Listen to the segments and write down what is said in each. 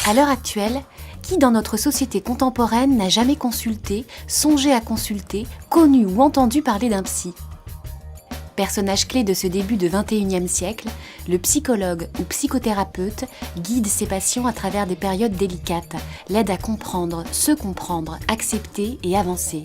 À l'heure actuelle, qui dans notre société contemporaine n'a jamais consulté, songé à consulter, connu ou entendu parler d'un psy ? Personnage clé de ce début de XXIe siècle, le psychologue ou psychothérapeute guide ses patients à travers des périodes délicates, l'aide à comprendre, se comprendre, accepter et avancer.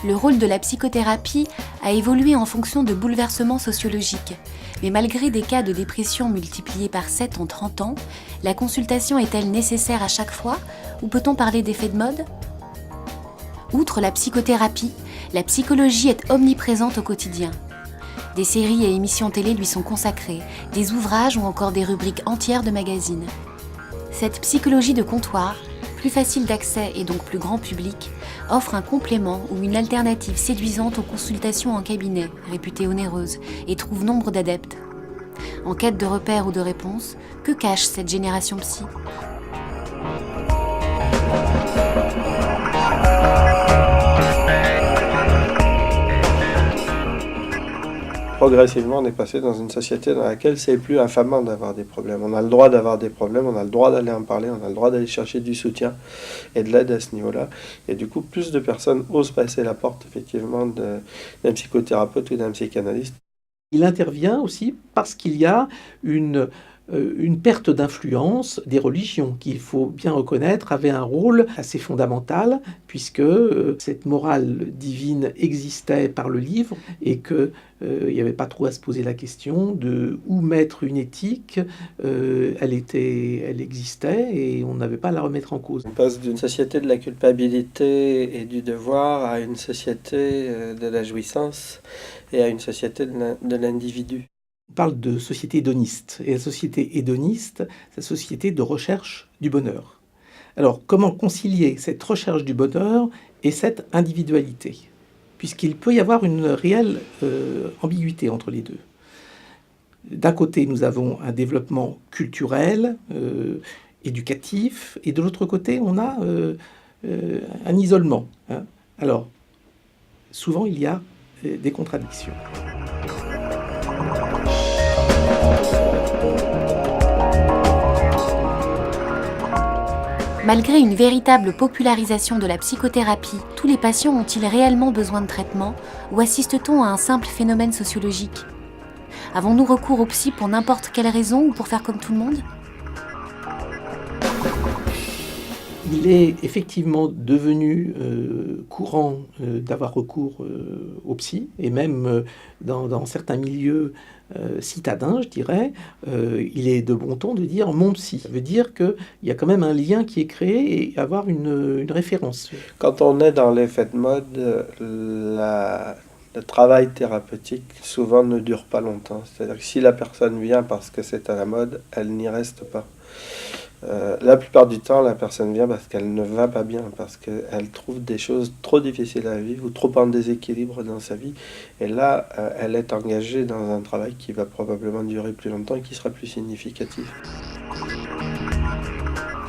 Le rôle de la psychothérapie a évolué en fonction de bouleversements sociologiques. Mais malgré des cas de dépression multipliés par 7 en 30 ans, la consultation est-elle nécessaire à chaque fois ou peut-on parler d'effet de mode ? Outre la psychothérapie, la psychologie est omniprésente au quotidien. Des séries et émissions télé lui sont consacrées, des ouvrages ou encore des rubriques entières de magazines. Cette psychologie de comptoir, plus facile d'accès et donc plus grand public, offre un complément ou une alternative séduisante aux consultations en cabinet, réputées onéreuses, et trouve nombre d'adeptes. En quête de repères ou de réponses, que cache cette génération psy ? Progressivement, on est passé dans une société dans laquelle c'est plus infamant d'avoir des problèmes. On a le droit d'avoir des problèmes, on a le droit d'aller en parler, on a le droit d'aller chercher du soutien et de l'aide à ce niveau-là. Et du coup, plus de personnes osent passer la porte, effectivement, d'un psychothérapeute ou d'un psychanalyste. Il intervient aussi parce qu'il y a une perte d'influence des religions, qu'il faut bien reconnaître, avait un rôle assez fondamental, puisque cette morale divine existait par le livre, et qu'il n'y avait pas trop à se poser la question de où mettre une éthique. Elle existait, et on n'avait pas à la remettre en cause. On passe d'une société de la culpabilité et du devoir à une société de la jouissance et à une société de l'individu. On parle de société hédoniste, et la société hédoniste, c'est la société de recherche du bonheur. Alors, comment concilier cette recherche du bonheur et cette individualité ? Puisqu'il peut y avoir une réelle ambiguïté entre les deux. D'un côté, nous avons un développement culturel, éducatif, et de l'autre côté, on a un isolement. Alors, souvent, il y a des contradictions. Malgré une véritable popularisation de la psychothérapie, tous les patients ont-ils réellement besoin de traitement ou assiste-t-on à un simple phénomène sociologique ? Avons-nous recours au psy pour n'importe quelle raison ou pour faire comme tout le monde ? Il est effectivement devenu courant d'avoir recours au psy, et même dans certains milieux citadins, je dirais, il est de bon ton de dire « mon psy ». Ça veut dire qu'il y a quand même un lien qui est créé et avoir une référence. Quand on est dans l'effet de mode, le travail thérapeutique souvent ne dure pas longtemps. C'est-à-dire que si la personne vient parce que c'est à la mode, elle n'y reste pas. La plupart du temps, la personne vient parce qu'elle ne va pas bien, parce qu'elle trouve des choses trop difficiles à vivre ou trop en déséquilibre dans sa vie. Et là, elle est engagée dans un travail qui va probablement durer plus longtemps et qui sera plus significatif.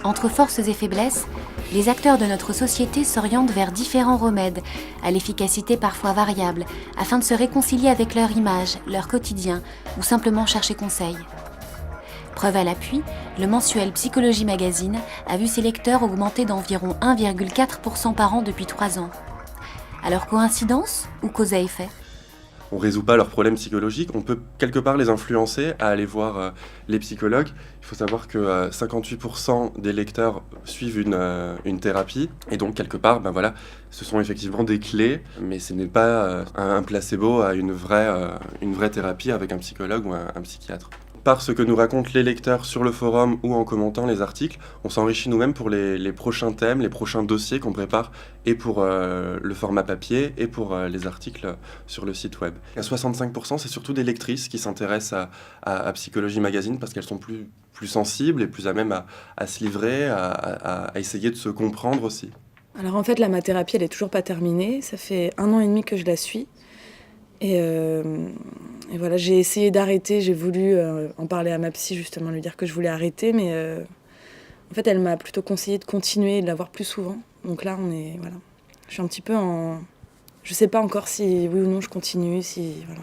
Entre forces et faiblesses, les acteurs de notre société s'orientent vers différents remèdes, à l'efficacité parfois variable, afin de se réconcilier avec leur image, leur quotidien, ou simplement chercher conseil. Preuve à l'appui, le mensuel Psychologie Magazine a vu ses lecteurs augmenter d'environ 1,4% par an depuis 3 ans. Alors coïncidence ou cause à effet ? On résout pas leurs problèmes psychologiques, on peut quelque part les influencer à aller voir les psychologues. Il faut savoir que 58% des lecteurs suivent une thérapie, et donc quelque part, ce sont effectivement des clés, mais ce n'est pas un placebo à une vraie thérapie avec un psychologue ou un psychiatre. Par ce que nous racontent les lecteurs sur le forum ou en commentant les articles, on s'enrichit nous-mêmes pour les prochains thèmes, les prochains dossiers qu'on prépare, et pour le format papier et pour les articles sur le site web. À 65%, c'est surtout des lectrices qui s'intéressent à Psychologie Magazine parce qu'elles sont plus sensibles et plus à même à se livrer, à essayer de se comprendre aussi. Alors en fait, ma thérapie, elle est toujours pas terminée. Ça fait 1 an et demi que je la suis. Et voilà, j'ai essayé d'arrêter, j'ai voulu en parler à ma psy, justement, lui dire que je voulais arrêter, mais en fait, elle m'a plutôt conseillé de continuer et de la voir plus souvent. Donc là, je suis un petit peu je sais pas encore si oui ou non je continue, voilà.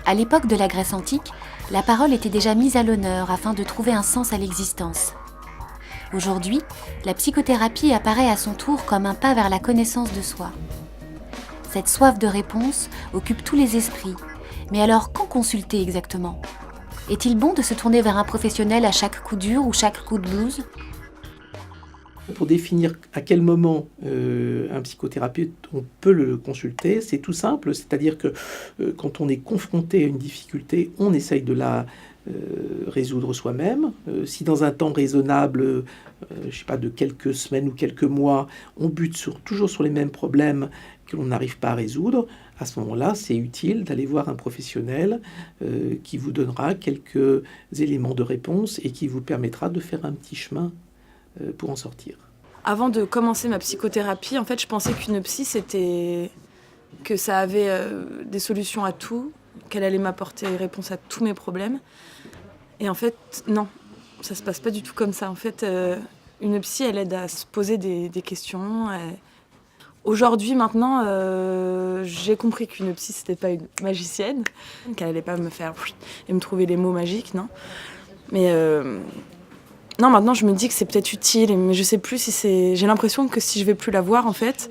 À l'époque de la Grèce antique, la parole était déjà mise à l'honneur afin de trouver un sens à l'existence. Aujourd'hui, la psychothérapie apparaît à son tour comme un pas vers la connaissance de soi. Cette soif de réponse occupe tous les esprits. Mais alors, quand consulter exactement ? Est-il bon de se tourner vers un professionnel à chaque coup dur ou chaque coup de blues ? Pour définir à quel moment un psychothérapeute on peut le consulter, c'est tout simple, c'est-à-dire que quand on est confronté à une difficulté, on essaye de la résoudre soi-même. Si dans un temps raisonnable, je sais pas, de quelques semaines ou quelques mois, on bute toujours sur les mêmes problèmes que l'on n'arrive pas à résoudre, à ce moment-là, c'est utile d'aller voir un professionnel qui vous donnera quelques éléments de réponse et qui vous permettra de faire un petit chemin pour en sortir. Avant de commencer ma psychothérapie, en fait, je pensais qu'une psy, c'était que ça avait des solutions à tout, qu'elle allait m'apporter réponse à tous mes problèmes. Et en fait, non, ça se passe pas du tout comme ça. En fait, une psy, elle aide à se poser des questions. Aujourd'hui, maintenant, j'ai compris qu'une psy, c'était pas une magicienne, qu'elle allait pas me faire et me trouver les mots magiques, non. Mais non, maintenant, je me dis que c'est peut-être utile, mais je sais plus si c'est. J'ai l'impression que si je vais plus la voir, en fait,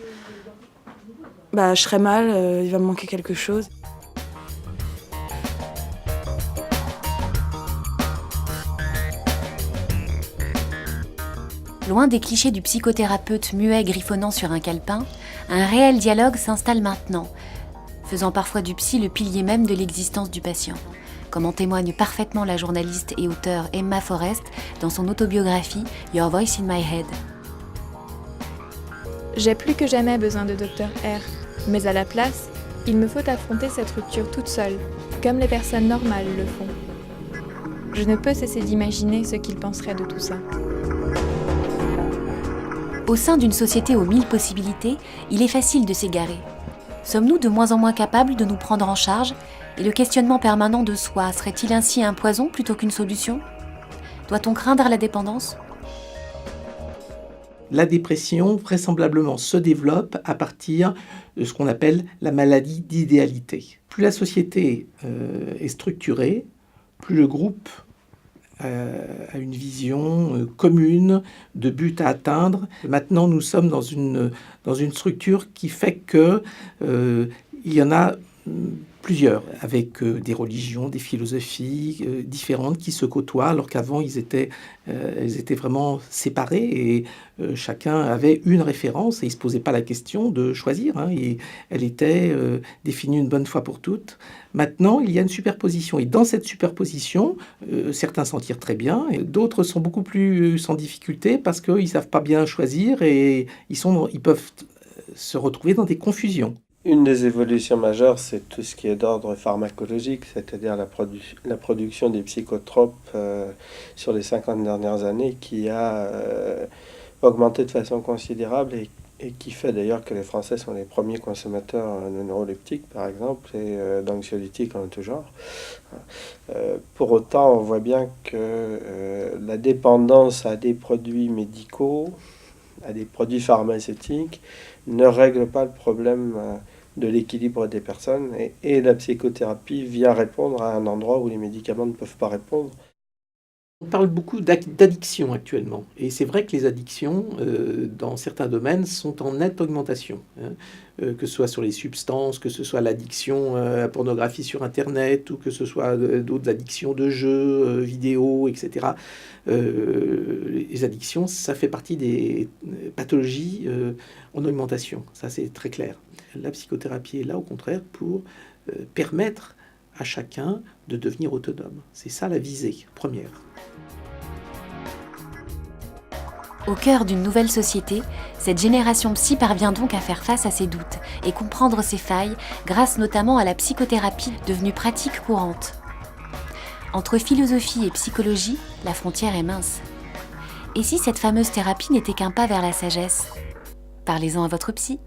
bah, je serai mal, il va me manquer quelque chose. Loin des clichés du psychothérapeute muet griffonnant sur un calepin, un réel dialogue s'installe maintenant, faisant parfois du psy le pilier même de l'existence du patient, comme en témoigne parfaitement la journaliste et auteure Emma Forrest dans son autobiographie Your Voice in My Head. J'ai plus que jamais besoin de Dr R, mais à la place, il me faut affronter cette rupture toute seule, comme les personnes normales le font. Je ne peux cesser d'imaginer ce qu'il penserait de tout ça. Au sein d'une société aux 1000 possibilités, il est facile de s'égarer. Sommes-nous de moins en moins capables de nous prendre en charge ? Et le questionnement permanent de soi serait-il ainsi un poison plutôt qu'une solution ? Doit-on craindre la dépendance ? La dépression, vraisemblablement, se développe à partir de ce qu'on appelle la maladie d'idéalité. Plus la société est structurée, plus le groupe a une vision commune de but à atteindre. Maintenant, nous sommes dans une structure qui fait que il y en a plusieurs, avec des religions, des philosophies différentes qui se côtoient, alors qu'avant, ils étaient vraiment séparés et chacun avait une référence et il ne se posait pas la question de choisir. Et elle était définie une bonne fois pour toutes. Maintenant, il y a une superposition. Et dans cette superposition, certains s'en tirent très bien, et d'autres sont beaucoup plus sans difficulté parce qu'ils ne savent pas bien choisir et ils peuvent se retrouver dans des confusions. Une des évolutions majeures, c'est tout ce qui est d'ordre pharmacologique, c'est-à-dire la production des psychotropes sur les 50 dernières années qui a augmenté de façon considérable et qui fait d'ailleurs que les Français sont les premiers consommateurs de neuroleptiques, par exemple, et d'anxiolytiques en tout genre. Pour autant, on voit bien que la dépendance à des produits médicaux, à des produits pharmaceutiques, ne règle pas le problème de l'équilibre des personnes et la psychothérapie vient répondre à un endroit où les médicaments ne peuvent pas répondre. On parle beaucoup d'addiction actuellement et c'est vrai que les addictions dans certains domaines sont en nette augmentation, que ce soit sur les substances, que ce soit l'addiction à la pornographie sur internet ou que ce soit d'autres addictions de jeux vidéo, etc. Les addictions, ça fait partie des pathologies en augmentation, ça c'est très clair. La psychothérapie est là au contraire pour permettre à chacun de devenir autonome. C'est ça la visée première. Au cœur d'une nouvelle société, cette génération psy parvient donc à faire face à ses doutes et comprendre ses failles grâce notamment à la psychothérapie devenue pratique courante. Entre philosophie et psychologie, la frontière est mince. Et si cette fameuse thérapie n'était qu'un pas vers la sagesse ? Parlez-en à votre psy.